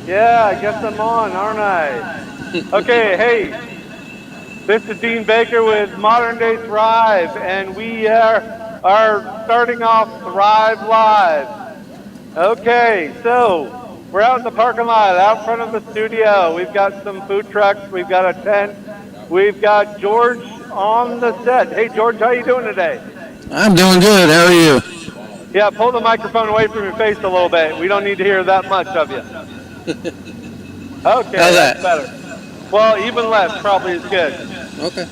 Yeah, I guess I'm on, aren't I? Okay, hey, this is Dean Baker with Modern Day Thrive, and we are starting off Thrive Live. Okay, so we're out in the parking lot, out front of the studio. We've got some food trucks, we've got a tent, we've got George on the set. Hey, George, how you doing today? I'm doing good. How are you? Yeah, pull the microphone away from your face a little bit. We don't need to hear that much of you. Okay, How's that's that? better. Well, even less probably is good. Okay.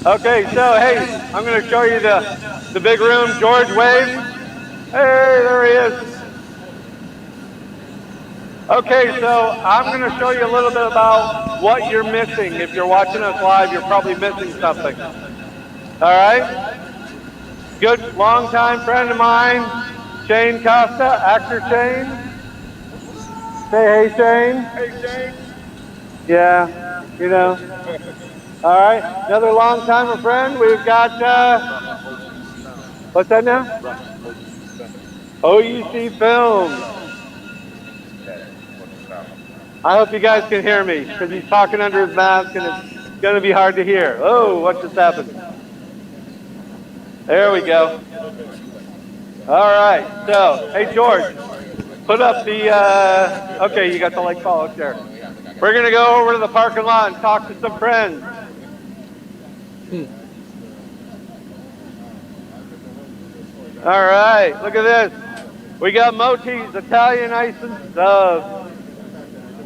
Okay, so hey, I'm going to show you the big room. George, wave. Hey, there he is. Okay, so I'm going to show you a little bit about what you're missing. If you're watching us live, you're probably missing something. All right? Good longtime friend of mine, Shane Costa, actor Shane. Say hey, Shane. Hey, Shane. Yeah, you know. All right, another long-timer friend. We've got, what's that now? OUC Films. I hope you guys can hear me, because he's talking under his mask, and it's going to be hard to hear. Oh, what just happened? There we go. All right, so, hey, George, put up the, okay, you got the like follow there. We're going to go over to the parking lot and talk to some friends. All right, look at this. We got Moti's Italian Ice and Stuff.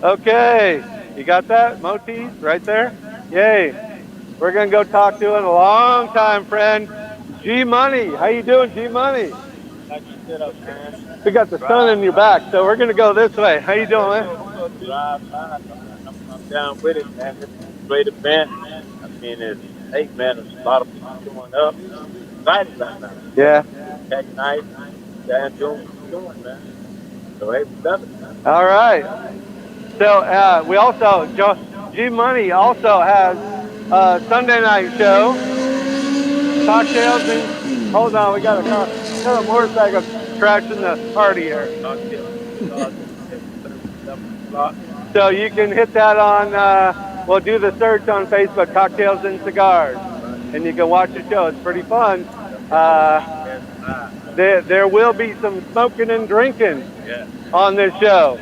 Okay, you got that? Moti's right there? Yay. We're going to go talk to a long-time friend, G-Money. How you doing, G-Money? We got the sun in your back, so we're going to go this way. How you doing, man? I'm down with it, man. It's a great event, man. I mean, there's a lot of people showing up. Excited about that. Yeah. Tech night, down doing what we're doing, man. So, hey, we love it. All right. So we also, G-Money also has a Sunday night show. Cocktails and, hold on, we got a motorcycle crashing the party here. So you can hit that on, well, do the search on Facebook, Cocktails and Cigars, and you can watch the show. It's pretty fun. There will be some smoking and drinking on this show.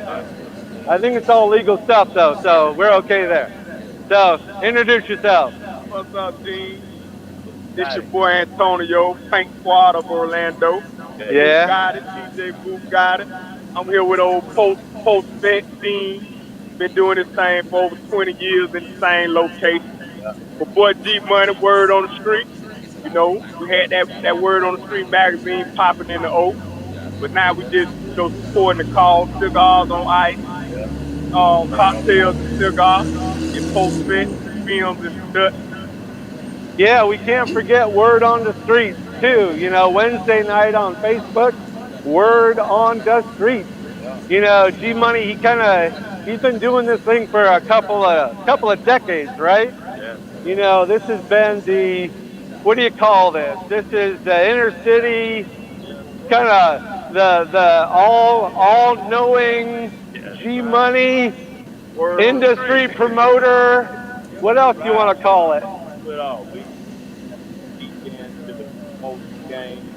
I think it's all legal stuff, though, so we're okay there. So, introduce yourself. What's up, Dean? This your boy Antonio, Pink Squad of Orlando. Yeah. Got it, DJ Booth got it. I'm here with old post-vet Dean. Been doing this thing for over 20 years in the same location. My boy G-Money, Word on the Street. You know, we had that Word on the Street magazine popping in the O. But now we just supporting the cause, Cigars on Ice, Cocktails and Cigars, and post-vet films and such. Yeah, we can't forget Word on the Streets, too. You know, Wednesday night on Facebook, Word on the Streets. You know, G-Money, he's been doing this thing for a couple of decades, right? Yeah. You know, this has been the, what do you call this? This is the inner city kind of the all-knowing G-Money industry promoter. What else do you want to call it? But we keep into the most game,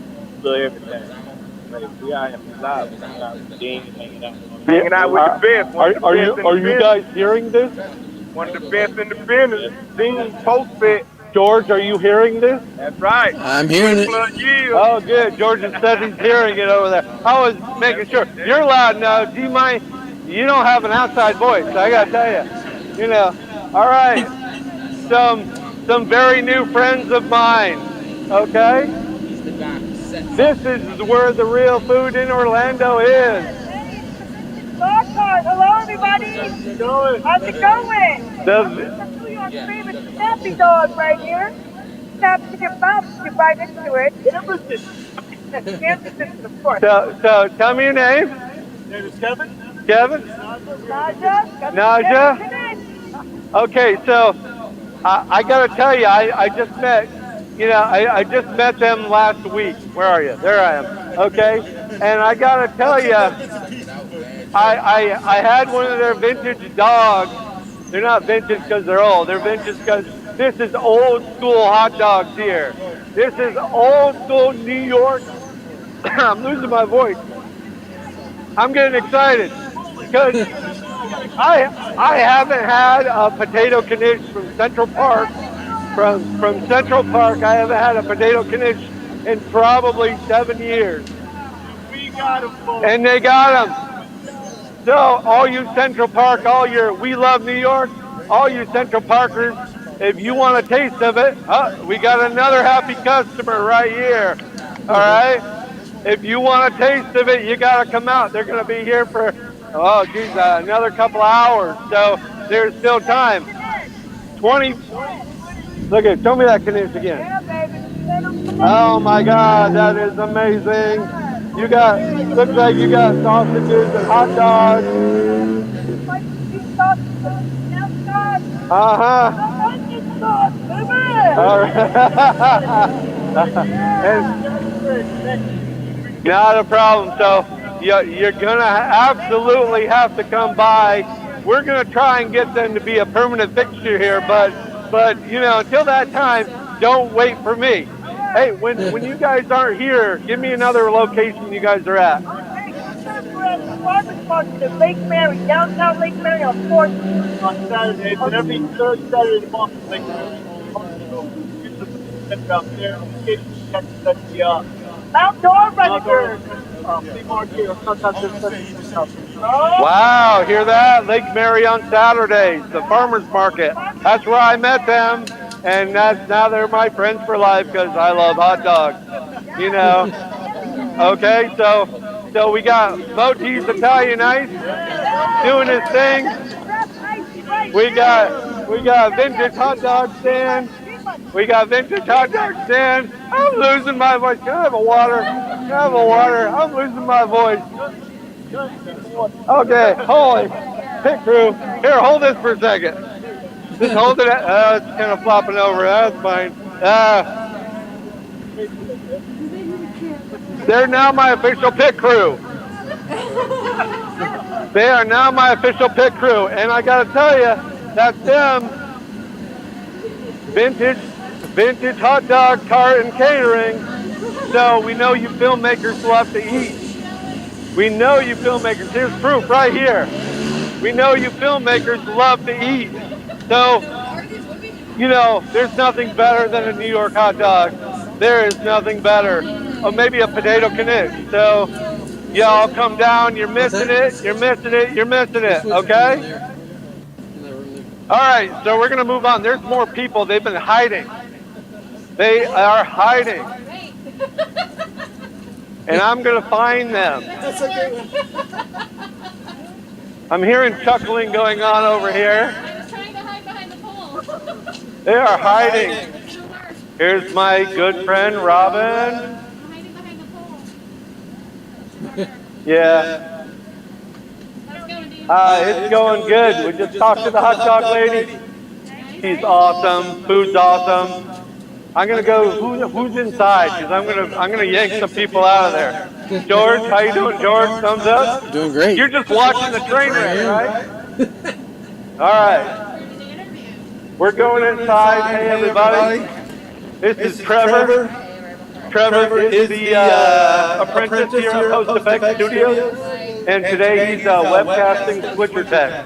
to everything. Like, we out here live, hanging out with the best. Are you guys hearing this? One of the best in the business, Dean Post-Fit. George, are you hearing this? That's right. I'm hearing it. Oh, good. George said he's hearing it over there. I was making sure. You're loud now. Do you mind? You don't have an outside voice, I got to tell you. You know. All right. Some very new friends of mine. Okay? This is where the real food in Orlando is. Hello, everybody. How's it going? How's it going? Your favorite snappy dog right here. Tap to your mouth, you bite into it. Kansas, of course. So tell me your name. Name is Kevin. Kevin? Naja? Okay, so I got to tell you, I just met, I just met them last week. Where are you? There I am. Okay, and I got to tell you, I had one of their vintage dogs. They're not vintage because they're old. They're vintage because this is old school hot dogs here. This is old school New York. I'm losing my voice. I'm getting excited because I haven't had a potato knish from Central Park. From Central Park, I haven't had a potato knish in probably 7 years. We got him, folks. And they got them. So all you Central Park, we love New York, all you Central Parkers, if you want a taste of it, we got another happy customer right here. All right? If you want a taste of it, you got to come out. They're going to be here for, another couple hours. So there's still time. 20. Look at, show me that knish again. Oh my God, that is amazing. Looks like you got sausages and hot dogs. Uh-huh. All right. Not a problem. So you're going to absolutely have to come by. We're going to try and get them to be a permanent fixture here, but until that time, don't wait for me. Hey, when you guys aren't here, give me another location you guys are at. We're at the farmer's market at Lake Mary, downtown Lake Mary on 4th. On Saturdays, and every third Saturday of the month, like, out there, Outdoor Renegade. Wow, hear that? Lake Mary on Saturdays, the farmer's market. That's where I met them, and now they're my friends for life because I love hot dogs. Okay, so we got Moti's Italian Ice doing his thing. We got vintage hot dog stand. I'm losing my voice. Can I have a water? I'm losing my voice. Okay, holy pit crew. Here, hold this for a second. Just hold it. It's kind of flopping over. That's fine. They're now my official pit crew. They are now my official pit crew, and I got to tell you, that's them. Vintage hot dog cart and catering. So we know you filmmakers love to eat. We know you filmmakers. Here's proof right here. We know you filmmakers love to eat. So, there's nothing better than a New York hot dog. There is nothing better. Or maybe a potato knish. So, y'all come down. You're missing it. Okay? All right. So we're going to move on. There's more people. They've been hiding. They are hiding. And I'm going to find them. I'm hearing chuckling going on over here. Trying to hide behind the pole. They are hiding. Here's my good friend, Robin. I'm hiding behind the pole. Yeah. How's it going, Dean? It's going good. We just talked to the hot dog lady. She's awesome. Food's awesome. I'm gonna go. Who's inside? Because I'm gonna yank some people out of there. George, how you doing, George? Thumbs up. Doing great. You're just watching the train wreck, right? All right. We're going inside. Hey, everybody. This is Trevor. Trevor is the apprentice here at Post Effect Studios, and today he's webcasting Switcher Tech.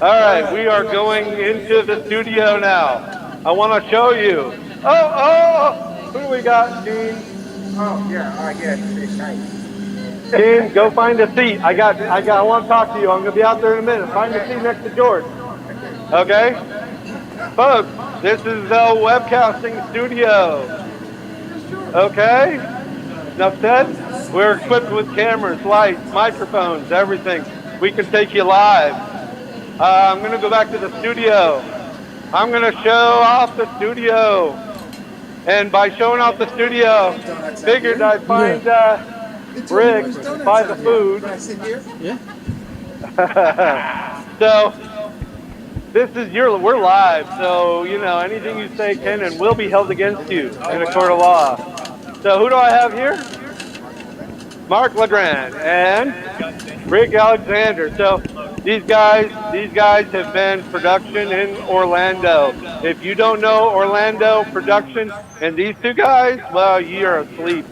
All right, we are going into the studio now. I want to show you. Who do we got, Gene? Oh, yeah, nice. Gene, go find a seat. I want to talk to you. I'm going to be out there in a minute. Find a seat next to George. Okay? Folks, this is the webcasting studio. Okay? Enough said? We're equipped with cameras, lights, microphones, everything. We can take you live. I'm going to go back to the studio. I'm going to show off the studio. And by showing off the studio, figured I'd find Rick to buy the food. Yeah. So, we're live, so, anything you say can and will be held against you in a court of law. So, who do I have here? Mark Legrand and Rick Alexander. So, these guys have been production in Orlando. If you don't know Orlando production and these two guys, well, you're asleep.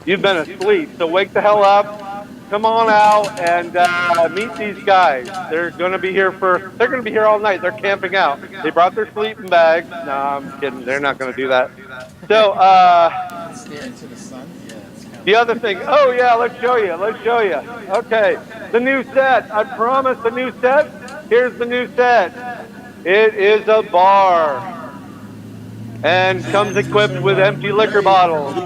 You've been asleep. So wake the hell up. Come on out and meet these guys. They're going to be here all night. They're camping out. They brought their sleeping bags. No, I'm kidding. They're not going to do that. So, the other thing, let's show you. Okay, the new set. I promise the new set. Here's the new set. It is a bar and comes equipped with empty liquor bottles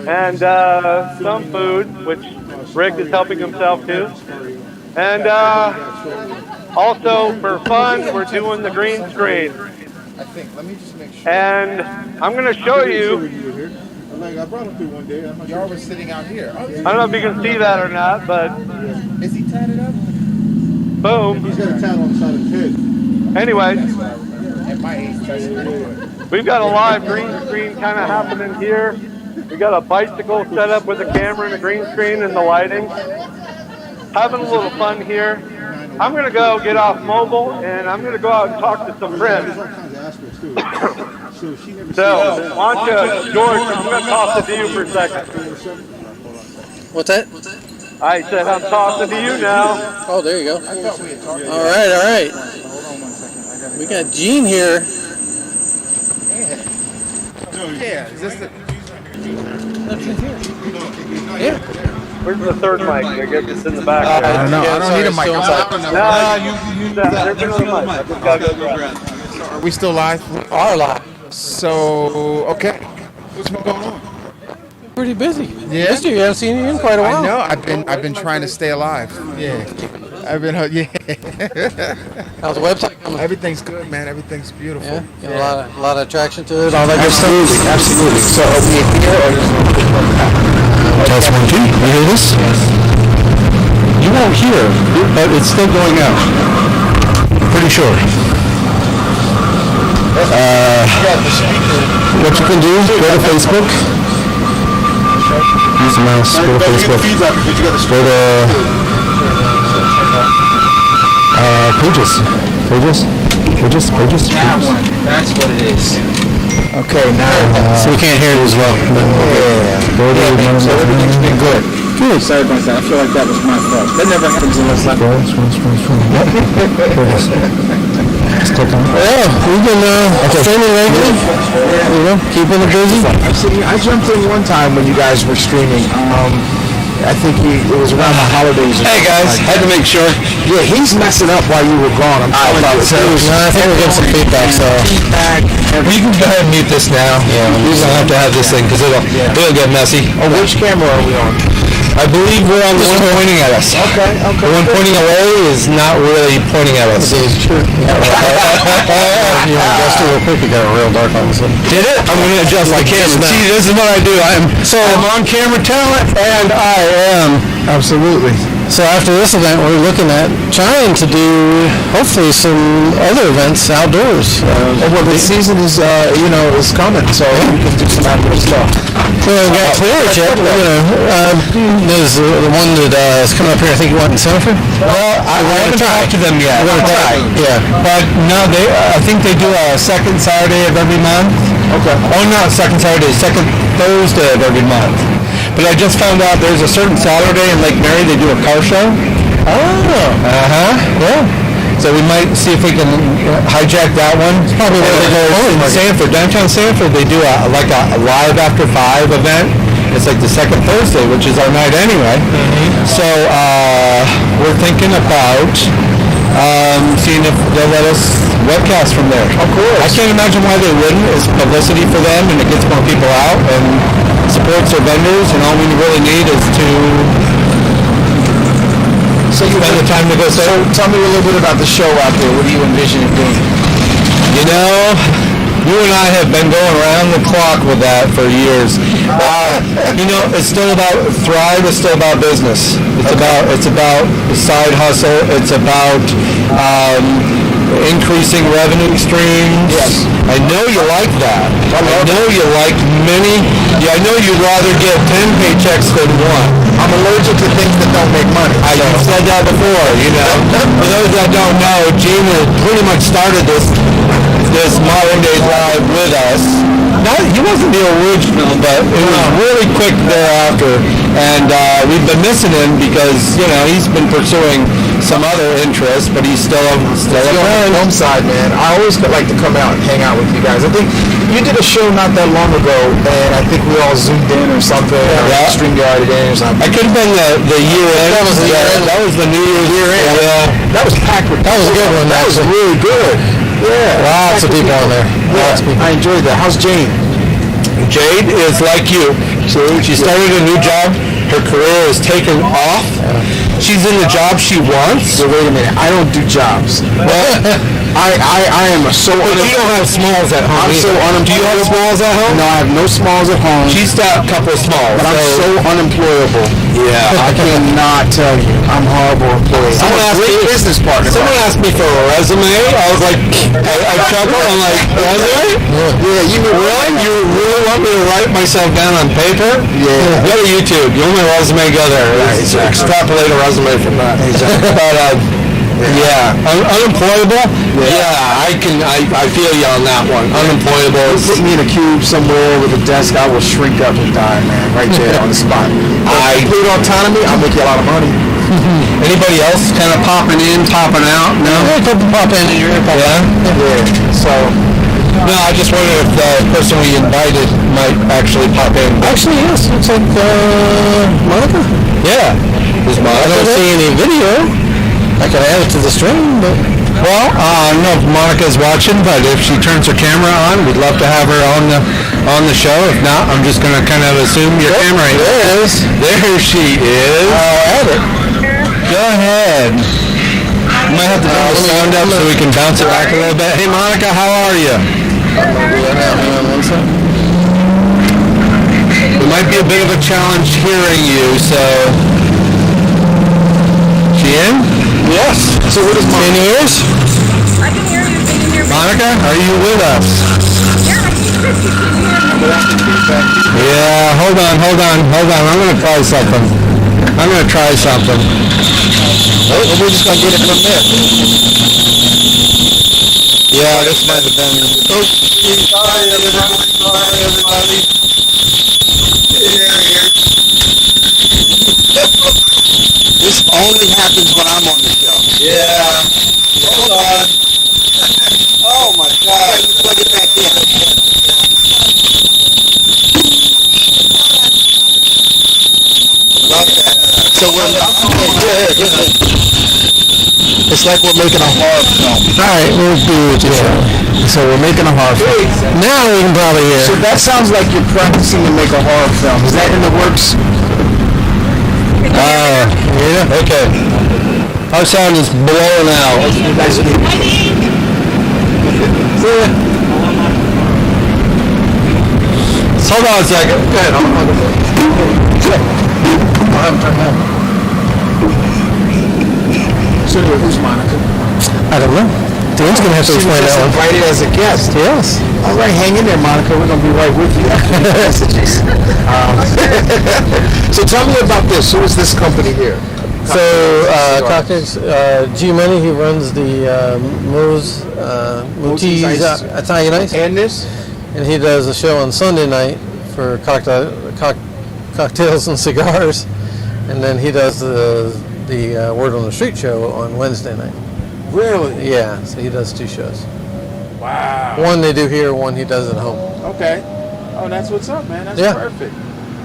and some food, which Rick is helping himself to. And also for fun, we're doing the green screen. And I'm going to show you. I brought him through one day. Y'all were sitting out here. I don't know if you can see that or not, but Is he tatted up? boom. He's got a tat on the side of his head. Anyway, At my age, that's pretty good. we've got a live green screen kind of happening here. We got a bicycle set up with a camera and a green screen and the lighting. Having a little fun here. I'm going to go get off mobile and I'm going to go out and talk to some friends. So, why don't you, George, I'm going to toss it to you for a second. What's that? I said I'm tossing to you now. Oh, there you go. All right. We got Gene here. Yeah, is this the... Yeah. Where's the third mic? I guess it's in the back. I don't know. I don't need a mic. There's another mic. I just gotta go grab it. Are we still live? Our live. So, okay. What's been going on? Pretty busy. Yeah? Missed you. You haven't seen you in quite a while. I know. I've been trying to stay alive. Yeah. How's the website coming? Everything's good, man. Everything's beautiful. Yeah. Got a lot of attraction to it. All that good stuff. Absolutely. So, are we here or just... Test 1, 2. You hear this? You won't hear, but it's still going out. Pretty sure. What you can do, go to Facebook. Use the mouse, go to Facebook. Go to pages. That's what it is. Okay, now... So we can't hear it as well. So everything's been good. Good. Sorry about that. I feel like that was my fault. That never happens unless I'm... Just click on it. Yeah, we've been streaming lately. Keeping it busy. I jumped in one time when you guys were streaming. I think it was around the holidays. Hey guys, had to make sure. Yeah, he's messing up while you were gone. I think we're getting some feedback, so. We can go ahead and mute this now. Yeah, we don't have to have this thing because it'll get messy. Oh, which camera are we on? I believe we're on the one pointing at us. Okay. The one pointing away is not really pointing at us. It's true. Adjust it real quick. It got real dark on this one. Did it? I'm going to adjust the camera. See, this is what I do. I'm on camera talent, and I am absolutely So after this event, we're looking at trying to do hopefully some other events outdoors. Well, the season is, is coming, so we can do some outdoor stuff. We haven't got clearance yet. There's the one that is coming up here. I think you want in Sanford. Well, I haven't talked to them yet. We're gonna try. Yeah. But no, I think they do a second Saturday of every month. Okay. Oh, not second Saturday, second Thursday of every month. But I just found out there's a certain Saturday in Lake Mary they do a car show. Oh. Yeah. So we might see if we can hijack that one. It's probably where they go in Sanford, downtown Sanford. They do a live after 5 event. It's like the second Thursday, which is our night anyway. So we're thinking about seeing if they'll let us webcast from there. Of course. I can't imagine why they wouldn't. It's publicity for them, and it gets more people out and supports their vendors. And all we really need is to spend the time to go. So tell me a little bit about the show out there. What do you envision it being? You know, you and I have been going around the clock with that for years. It's still about Thrive. It's still about business. It's about the side hustle. It's about increasing revenue streams. Yes. I know you like that. I know you like many. Yeah, I know you'd rather get 10 paychecks than one. I'm allergic to things that don't make money. I've said that before, For those that don't know, Gene pretty much started this Modern Day Live with us. He wasn't the original, but it was really quick thereafter. And we've been missing him because, he's been pursuing some other interests, but he's still a friend. Film side, man. I always like to come out and hang out with you guys. I think you did a show not that long ago, and I think we all zoomed in or something. Yeah. Or StreamYard in or something. I could have been the year end. That was the year end. That was the New Year's year end. Yeah. That was packed with. That was a good one. That was really good. Yeah. Lots of people on there. Lots of people. I enjoyed that. How's Jane? Jade is like you. She started a new job. Her career is taken off. She's in the job she wants. So wait a minute. I don't do jobs. Well, I am so. But you don't have smalls at home. I'm so unemployable. Do you have smalls at home? No, I have no smalls at home. She's got a couple of smalls. But I'm so unemployable. Yeah. I cannot tell you. I'm a horrible employee. Someone I'm a great business partner. Someone asked me for a resume. I was like, I chuckled. I'm like, resume? Yeah, you Really? You really want me to write myself down on paper? Yeah. Go to YouTube. You'll my resume go there. Extrapolate a resume from that. Exactly. But unemployable. Yeah, I feel you on that one. Unemployable. Put me in a cube somewhere with a desk, I will shrink up and die, man, right there on the spot. Complete autonomy, I'll make you a lot of money. Anybody else kind of popping in, popping out? No? Yeah, pop in and you're Yeah? Yeah. So, No, I just wondered if the person we invited might actually pop in. actually, yes, looks like Monica. Yeah. Is Monica I don't there? see any video. I can add it to the stream, but Well, I don't know if Monica's watching, but if she turns her camera on, we'd love to have her on the show. If not, I'm just going to kind of assume your camera ain't there it is. There she is. I'll add it. Go ahead. You might have to turn the sound up so we can bounce it back a little bit. Hey, Monica, how are you? It might be a bit of a challenge hearing you, so... She in? yes. So what is my ears? I can hear you. Can you hear me? Monica, are you with us? Yeah, I can hear you. Yeah, hold on. I'm going to try something. Oh, we're just going to get it from there. Yeah, this might have been... Oh, sorry, everybody. This only happens when I'm on the show. Yeah. Hold on. Oh my God! Let me plug it back in. Love that. So it's like we're making a horror film. All right, we'll do it. So we're making a horror film. Now we can probably hear. So that sounds like you're practicing to make a horror film. Is that in the works? Yeah, okay. Our sound is blowing out. Hold on a second. Go ahead. I'll have him turn that. So who's Monica? I don't know. Dan's going to have to She was explain just that one. invited as a guest. Yes. All right, hang in there, Monica. We're going to be right with you after the messages. So tell me about this. Who is this company here? So, Cocktails, G-Money, he runs the Mo's Mozi's Ice Ice. Italian Ice. And this? And he does a show on Sunday night for cocktails and cigars. And then he does the Word on the Street show on Wednesday night. Really? Yeah, so he does 2 shows. Wow. One they do here, one he does at home. Okay. Oh, that's what's up, man. That's Yeah. perfect.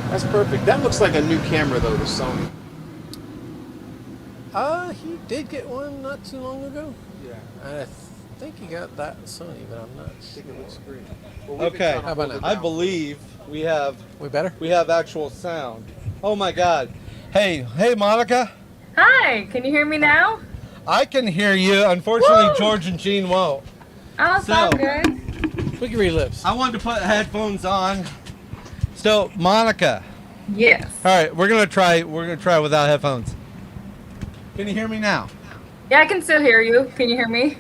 That's perfect. That looks like a new camera, though, to Sony. He did get one not too long ago. Yeah. I think he got that Sony, but I'm not. I think it looks great. Okay. How about now? I believe we have better? actual sound. Oh my God. Hey, Monica. Hi, can you hear me now? I can hear you. Unfortunately, Woo! George and Jean won't. Oh, it's all good. We can read lips. I wanted to put headphones on. So, Monica. Yes. All right, we're gonna try without headphones. Can you hear me now? Yeah, I can still hear you. Can you hear me?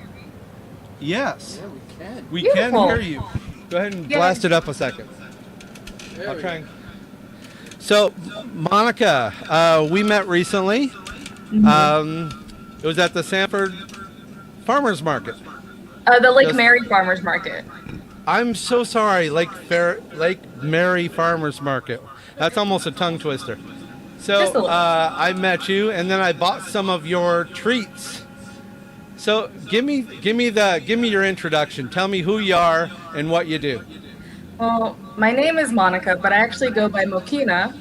Yes. Yeah, we can. We Beautiful. can hear you. Go ahead and Yeah. blast it up a second. I'll try. So, Monica, we met recently. It was at the Sanford Farmers Market. The Lake Yes. Mary Farmers Market. I'm so sorry, Lake Mary Farmers Market. That's almost a tongue twister. Just a So little. I met you, and then I bought some of your treats. So give me your introduction. Tell me who you are and what you do. Well, my name is Monica, but I actually go by Mokina.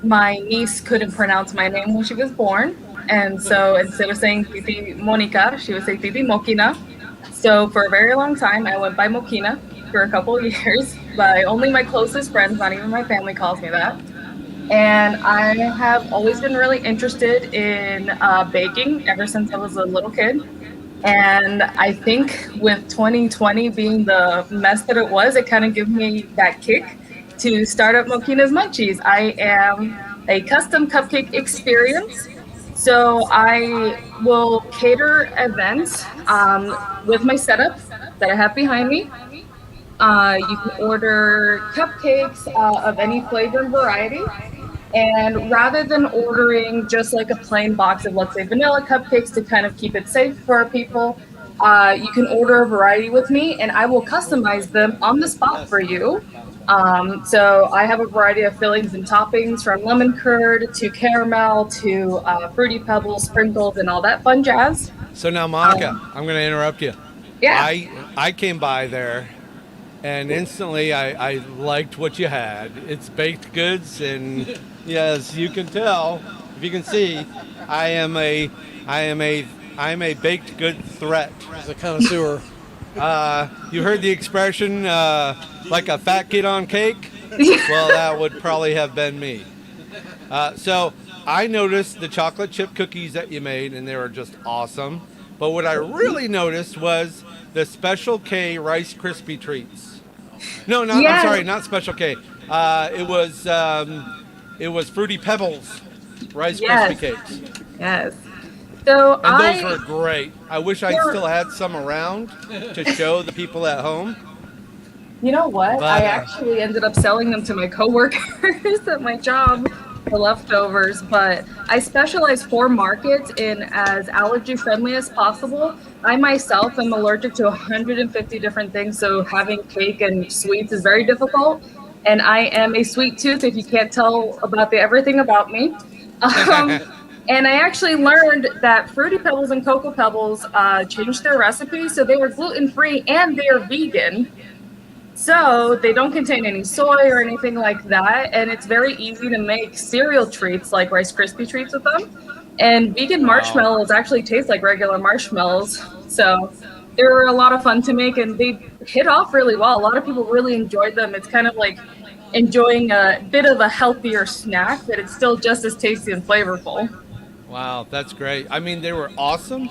My niece couldn't pronounce my name when she was born, and so instead of saying Titi Monica, she would say Titi Mokina. So for a very long time, I went by Mokina for a couple of years, but only my closest friends, not even my family, calls me that. And I have always been really interested in baking ever since I was a little kid. And I think with 2020 being the mess that it was, it kind of gave me that kick to start up Mokina's Munchies. I am a custom cupcake experience. So I will cater events with my setup that I have behind me. You can order cupcakes of any flavor and variety. And rather than ordering just like a plain box of, let's say, vanilla cupcakes to kind of keep it safe for people, you can order a variety with me and I will customize them on the spot for you. So I have a variety of fillings and toppings from lemon curd to caramel to fruity pebbles, sprinkles, and all that fun jazz. So now, Monica, I'm going to interrupt you. Yeah. I came by there, and instantly I liked what you had. It's baked goods, and yes, you can tell, if you can see, I am a baked good threat. He's a connoisseur. You heard the expression, like a fat kid on cake? Well, that would probably have been me. So I noticed the chocolate chip cookies that you made, and they were just awesome. But what I really noticed was the Special K Rice Krispie treats. No, I'm sorry, not Special K. It was Fruity Pebbles Rice Krispie cakes. Yes. So And those were great. I wish I still had some around to show the people at home. You know what? But, I actually ended up selling them to my coworkers at my job for leftovers, but I specialize for markets in as allergy friendly as possible. I myself am allergic to 150 different things, so having cake and sweets is very difficult. And I am a sweet tooth, if you can't tell about everything about me. And I actually learned that Fruity Pebbles and Cocoa Pebbles changed their recipe, so they were gluten-free and they're vegan. So they don't contain any soy or anything like that, and it's very easy to make cereal treats like Rice Krispie treats with them. And vegan marshmallows actually taste like regular marshmallows, so they were a lot of fun to make, and they hit off really well. A lot of people really enjoyed them. It's kind of like enjoying a bit of a healthier snack, but it's still just as tasty and flavorful. Wow, that's great. I mean, they were awesome.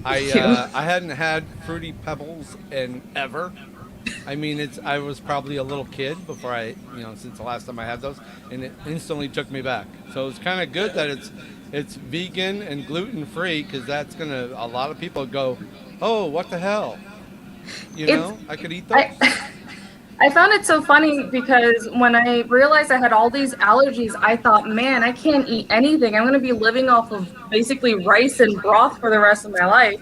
I hadn't had Fruity Pebbles in ever. I mean, I was probably a little kid before since the last time I had those, and it instantly took me back. So it's kind of good that it's vegan and gluten free, because that's gonna, a lot of people go, oh, what the hell? You know, I could eat those. I found it so funny because when I realized I had all these allergies, I thought, man, I can't eat anything. I'm going to be living off of basically rice and broth for the rest of my life.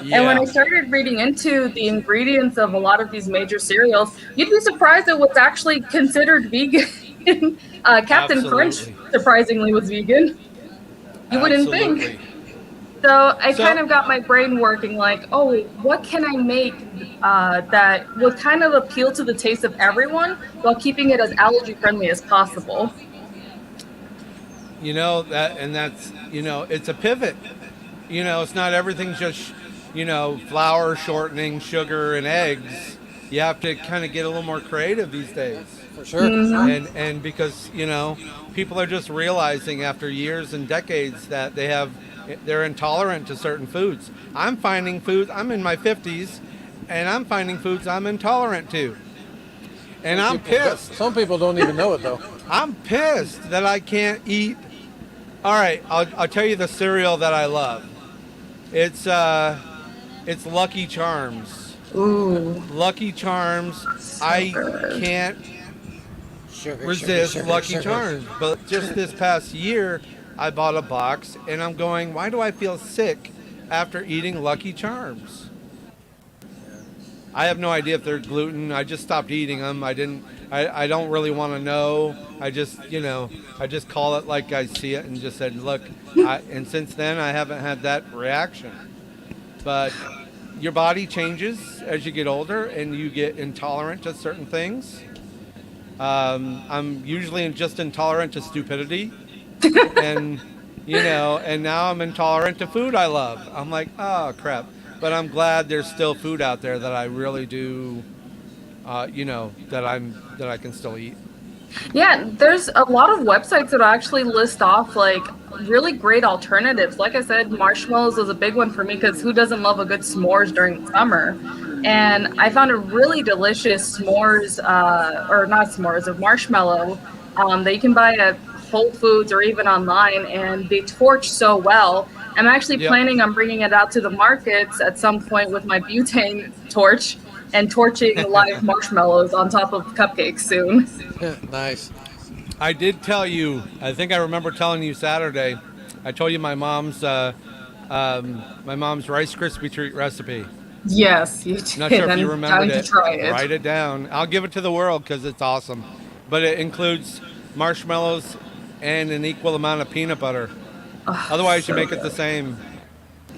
Yeah. And when I started reading into the ingredients of a lot of these major cereals, you'd be surprised at what's actually considered vegan. Captain Crunch, surprisingly, was vegan. You wouldn't think. So I kind of got my brain working like, oh, what can I make that would kind of appeal to the taste of everyone while keeping it as allergy friendly as possible? You know, that's, you know, it's a pivot. You know, it's not everything's just, you know, flour, shortening, sugar, and eggs. You have to kind of get a little more creative these days. For sure. Mm-hmm. And because, you know, people are just realizing after years and decades that they're intolerant to certain foods. I'm finding foods, I'm in my 50s, and I'm finding foods I'm intolerant to. And I'm pissed. Some people don't even know it, though. I'm pissed that I can't eat. All right, I'll tell you the cereal that I love. It's Lucky Charms. Ooh. Lucky Charms. So I good. can't resist Lucky Charms. But just this past year, I bought a box, and I'm going, why do I feel sick after eating Lucky Charms? I have no idea if they're gluten. I just stopped eating them. I don't really want to know. I just call it like I see it and just said, look, and since then I haven't had that reaction. But your body changes as you get older and you get intolerant to certain things. I'm usually just intolerant to stupidity. And, you know, and now I'm intolerant to food I love. I'm like, oh, crap. But I'm glad there's still food out there that I really do, you know, that I can still eat. Yeah, there's a lot of websites that actually list off like really great alternatives. Like I said, marshmallows is a big one for me because who doesn't love a good s'mores during the summer? And I found a really delicious s'mores, or not s'mores, a marshmallow that you can buy at Whole Foods or even online, and they torch so well. I'm actually planning on bringing it out to the markets at some point with my butane torch and torching live marshmallows on top of cupcakes soon. Nice. I did tell you, I think I remember telling you Saturday, I told you my mom's Rice Krispie treat recipe. Yes, you did. Not sure if you remembered it. To try it. Write it down. I'll give it to the world because it's awesome. But it includes marshmallows and an equal amount of peanut butter. Oh, Otherwise, so you make good. it the same.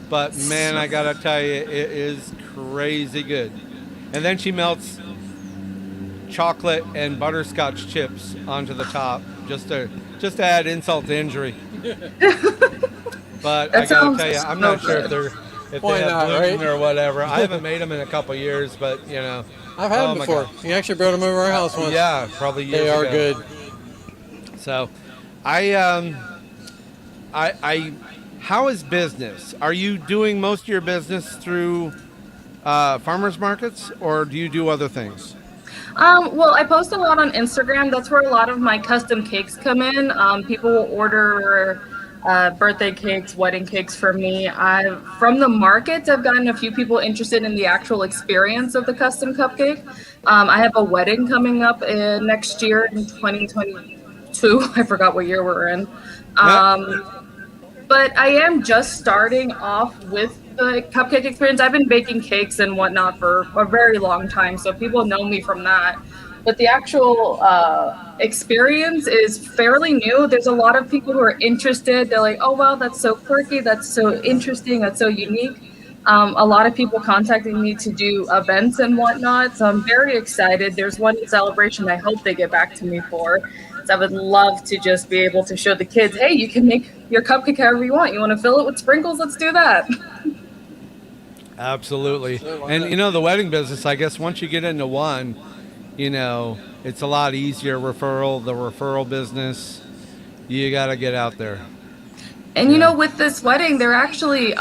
But man, I gotta tell you, it is crazy good. And then she melts chocolate and butterscotch chips onto the top, just to add insult to injury. But I gotta tell you, I'm not sure if they have gluten or whatever. I haven't made them in a couple years, but you know, I've had them before. You actually brought them over our house once. Yeah, probably years ago. They are good. So, how is business? Are you doing most of your business through farmers markets, or do you do other things? Well, I post a lot on Instagram. That's where a lot of my custom cakes come in. People will order birthday cakes, wedding cakes from me. From the markets, I've gotten a few people interested in the actual experience of the custom cupcake. I have a wedding coming up next year in 2022. I forgot what year we're in. But I am just starting off with the cupcake experience. I've been baking cakes and whatnot for a very long time, so people know me from that. But the actual experience is fairly new. There's a lot of people who are interested. They're like, oh, wow, that's so quirky. That's so interesting. That's so unique. A lot of people contacting me to do events and whatnot. So I'm very excited. There's one celebration I hope they get back to me for. So I would love to just be able to show the kids, hey, you can make your cupcake however you want. You want to fill it with sprinkles? Let's do that. Absolutely. And, you know, the wedding business, I guess once you get into one, you know, it's a lot easier. The referral business, you got to get out there. And, you know, with this wedding, they're actually,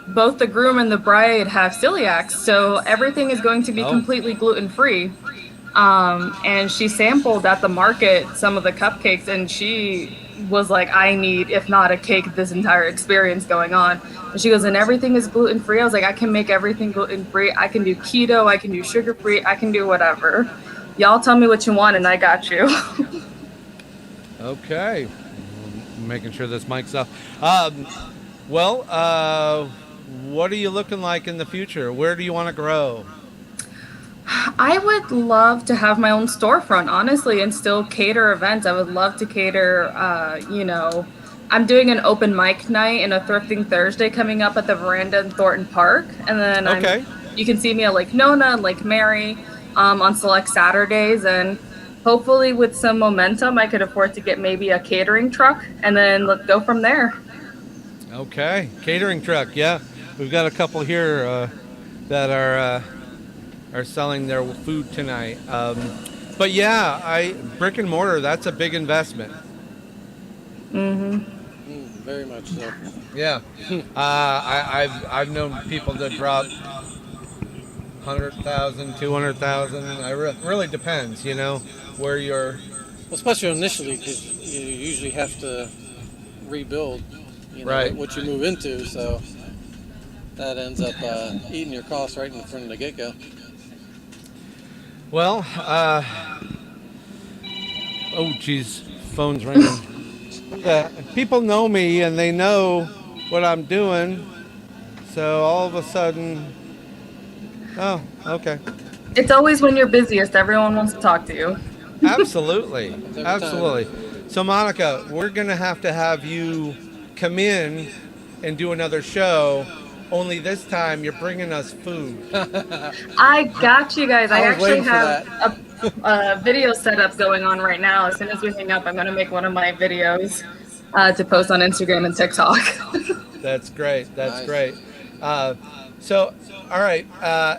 both the groom and the bride have celiacs. So everything is going to be completely gluten-free. And she sampled at the market some of the cupcakes, and she was like, I need, if not a cake, this entire experience going on. And she goes, and everything is gluten free. I was like, I can make everything gluten free. I can do keto. I can do sugar free. I can do whatever. Y'all tell me what you want, and I got you. Okay. Making sure this mic's off. What are you looking like in the future? Where do you want to grow? I would love to have my own storefront, honestly, and still cater events. I would love to cater, I'm doing an open mic night and a thrifting Thursday coming up at the Veranda in Thornton Park. And then you can see me at Lake Nona and Lake Mary on select Saturdays. And hopefully with some momentum, I could afford to get maybe a catering truck and then let's go from there. Okay. Catering truck. Yeah. We've got a couple here that are selling their food tonight. But yeah, brick and mortar, that's a big investment. Very much so. Yeah. I've known people that drop 100,000, 200,000. It really depends, where you're. Well, especially initially, because you usually have to rebuild, right. what you move into. So that ends up eating your costs right in front of the get-go. Well, oh geez, phone's ringing. People know me and they know what I'm doing, so all of a sudden, oh, okay. It's always when you're busiest, everyone wants to talk to you. Absolutely, absolutely. So Monica, we're gonna have you come in and do another show. Only this time you're bringing us food. I got you guys. I actually have a video setup going on right now. As soon as we hang up, I'm going to make one of my videos to post on Instagram and TikTok. That's great. That's nice. Great. So, all right,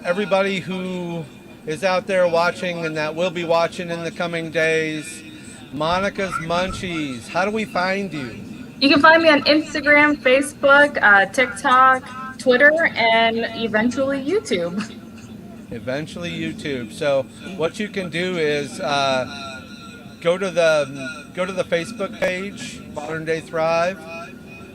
everybody who is out there watching and that will be watching in the coming days, Monica's Munchies, how do we find you? You can find me on Instagram, Facebook, TikTok, Twitter, and eventually YouTube. Eventually YouTube. So what you can do is go to the Facebook page, Modern Day Thrive,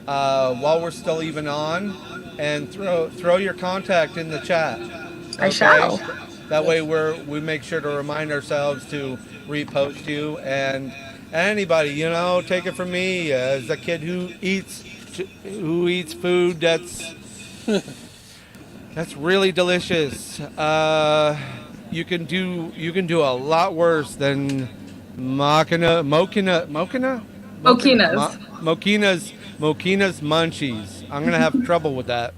while we're still even on, and throw your contact in the chat. Okay? I shall. That way we make sure to remind ourselves to repost you, and anybody, take it from me as a kid who eats food that's really delicious. You can do a lot worse than Mokina's Munchies. I'm gonna have trouble with that,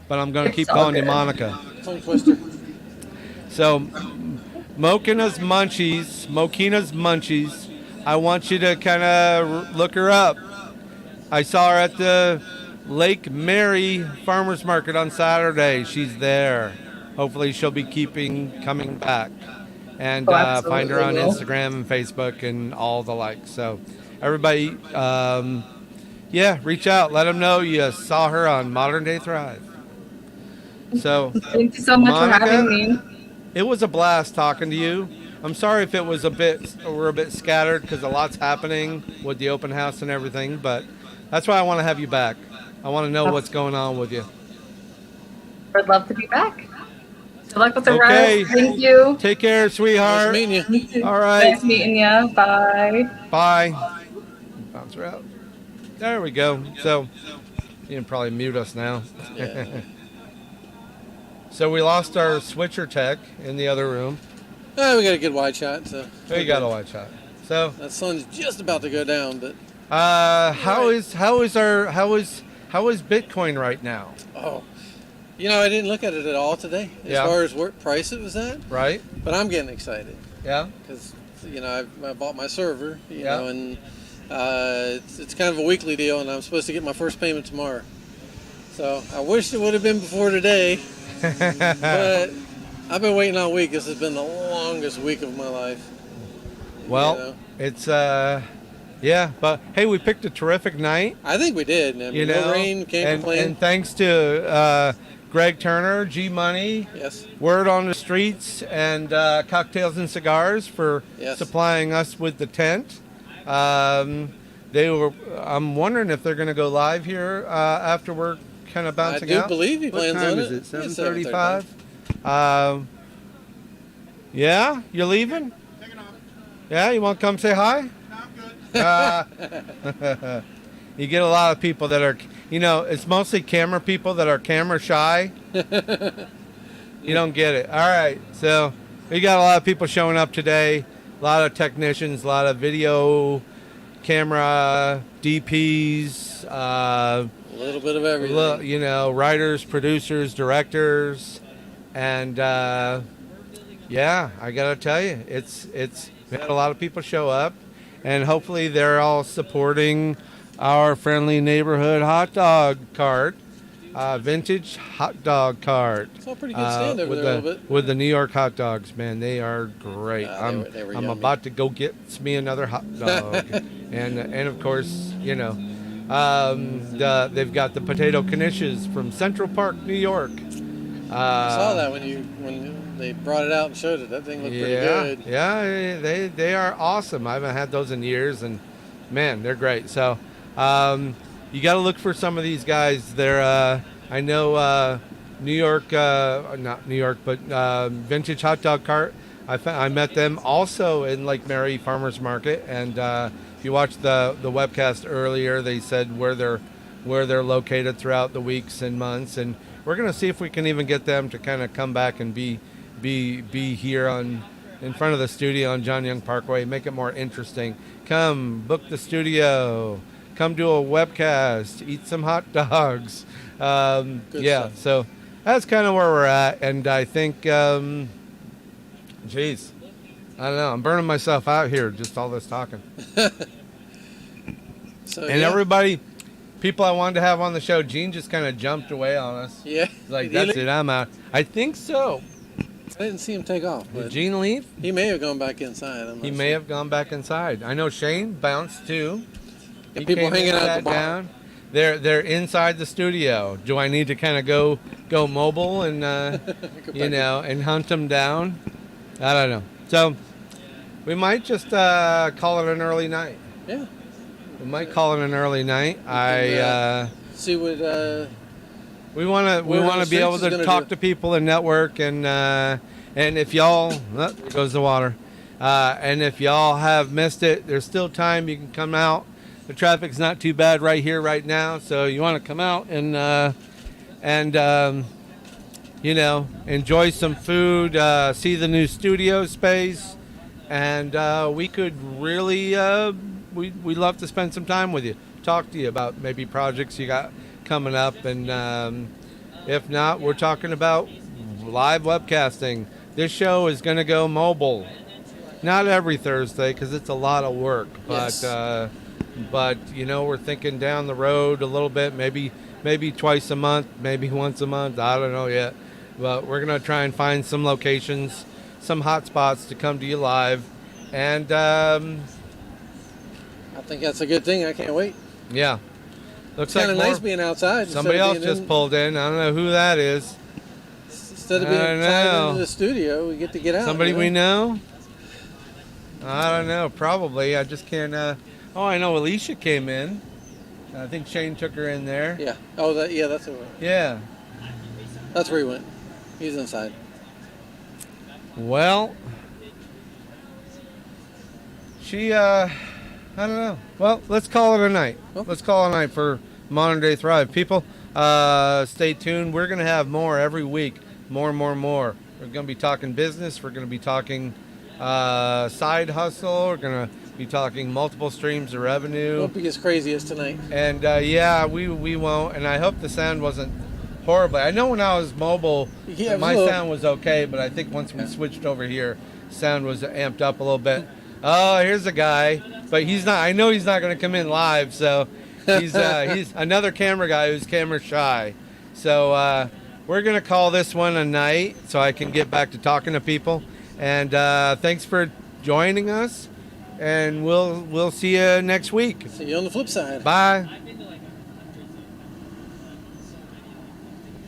but I'm gonna keep calling you Monica. Tongue twister. So, Mokina's Munchies. I want you to kind of look her up. I saw her at the Lake Mary Farmers Market on Saturday. She's there. Hopefully she'll be coming back. And find her on Instagram and Facebook and all the likes. So everybody, reach out. Let them know you saw her on Modern Day Thrive. So thank you so much Monica, for having me. It was a blast talking to you. I'm sorry if we're a bit scattered because a lot's happening with the open house and everything, but that's why I want to have you back. I want to know what's going on with you. I'd love to be back. Good luck with the Okay. rest. Thank you. Take care, sweetheart. Nice meeting you. You too. All right. Nice meeting you. Bye. Bye. Bounce her out. There we go. So you can probably mute us now. Yeah. So we lost our switcher tech in the other room. We got a good wide shot. So We got a wide shot. So that sun's just about to go down, but how is Bitcoin right now? oh, I didn't look at it at all today as far as what price it was at. Right. But I'm getting excited. Yeah. Because I bought my server, Yeah. and it's kind of a weekly deal, and I'm supposed to get my first payment tomorrow. So I wish it would have been before today, but I've been waiting all week. This has been the longest week of my life. Well, it's but hey, we picked a terrific night. I think we did. I mean, no rain, can't complain. And thanks to Greg Turner, G Money, Yes. Word on the Streets, and Cocktails and Cigars for Yes. supplying us with the tent. I'm wondering if they're going to go live here after we're kind of bouncing I do out. believe he What plans time on is it. it? It's 7:35. Yeah, you're leaving? Yeah, you want to come say hi? You get a lot of people that are, it's mostly camera people that are camera shy. You don't get it. All right, so we got a lot of people showing up today. A lot of technicians, a lot of video, camera, DPs. A little bit of everything. Writers, producers, directors, and yeah, I gotta tell you, it's we had a lot of people show up, and hopefully they're all supporting our friendly neighborhood hot dog cart, vintage hot dog cart. It's all pretty good stand over there a little bit. With the New York hot dogs, man, they are great. They were I'm yummy. about to go get me another hot dog, and of course, they've got the potato knishes from Central Park, New York. I saw that when they brought it out and showed it. That thing looked pretty good. Yeah, they are awesome. I haven't had those in years, and man, they're great. So you got to look for some of these guys. They're I know New York, not New York, but Vintage Hot Dog Cart. I met them also in Lake Mary Farmers Market, and if you watched the webcast earlier, they said where they're located throughout the weeks and months, and we're gonna see if we can even get them to kind of come back and be here in front of the studio on John Young Parkway, make it more interesting. Come book the studio, come do a webcast, eat some hot dogs. Stuff. So that's kind of where we're at, and I think, geez, I don't know, I'm burning myself out here just all this talking. Everybody, people I wanted to have on the show, Gene just kind of jumped away on us. Yeah. He's like, that's it, I'm out. I think so. I didn't see him take off. Did Gene leave? He may have gone back inside. He may have gone back inside. I know Shane bounced too. And people hanging out at the bar. Down. They're inside the studio. Do I need to kind of go mobile and and hunt them down? I don't know. So we might just call it an early night. Yeah. We might call it an early night. See what we want to be able to talk to people and network, and if y'all there goes the water, and if y'all have missed it, there's still time. You can come out. The traffic's not too bad right here right now, so you want to come out and enjoy some food, see the new studio space, and we could really we'd love to spend some time with you, talk to you about maybe projects you got coming up, and if not, we're talking about live webcasting. This show is going to go mobile, not every Thursday because it's a lot of work, but Yes. but we're thinking down the road a little bit, maybe twice a month, maybe once a month, I don't know yet, but we're going to try and find some locations, some hot spots to come to you live, and I think that's a good thing. I can't wait. yeah. Looks It's kind of like nice being outside. somebody else just pulled in. I don't know who that is. Instead of being I don't tied know. into the studio, we get to get out. Somebody we know? I don't know. Probably. I just can't. I know Alicia came in. I think Shane took her in there. Yeah. Oh, that's where. Yeah. That's where he went. He's inside. Well, she. I don't know. Well, let's call it a night. Okay. Let's call it a night for Modern Day Thrive. People, stay tuned. We're going to have more every week. More. We're going to be talking business. We're going to be talking side hustle. We're going to be talking multiple streams of revenue. Won't be as crazy as tonight. And we won't. And I hope the sound wasn't horrible. I know when I was mobile, Yeah, my well- sound was okay, but I think once we switched over here, sound was amped up a little bit. Oh, here's a guy, but he's not. I know he's not going to come in live, so he's another camera guy who's camera shy. So we're going to call this one a night, so I can get back to talking to people. And thanks for joining us, and we'll see you next week. See you on the flip side. Bye.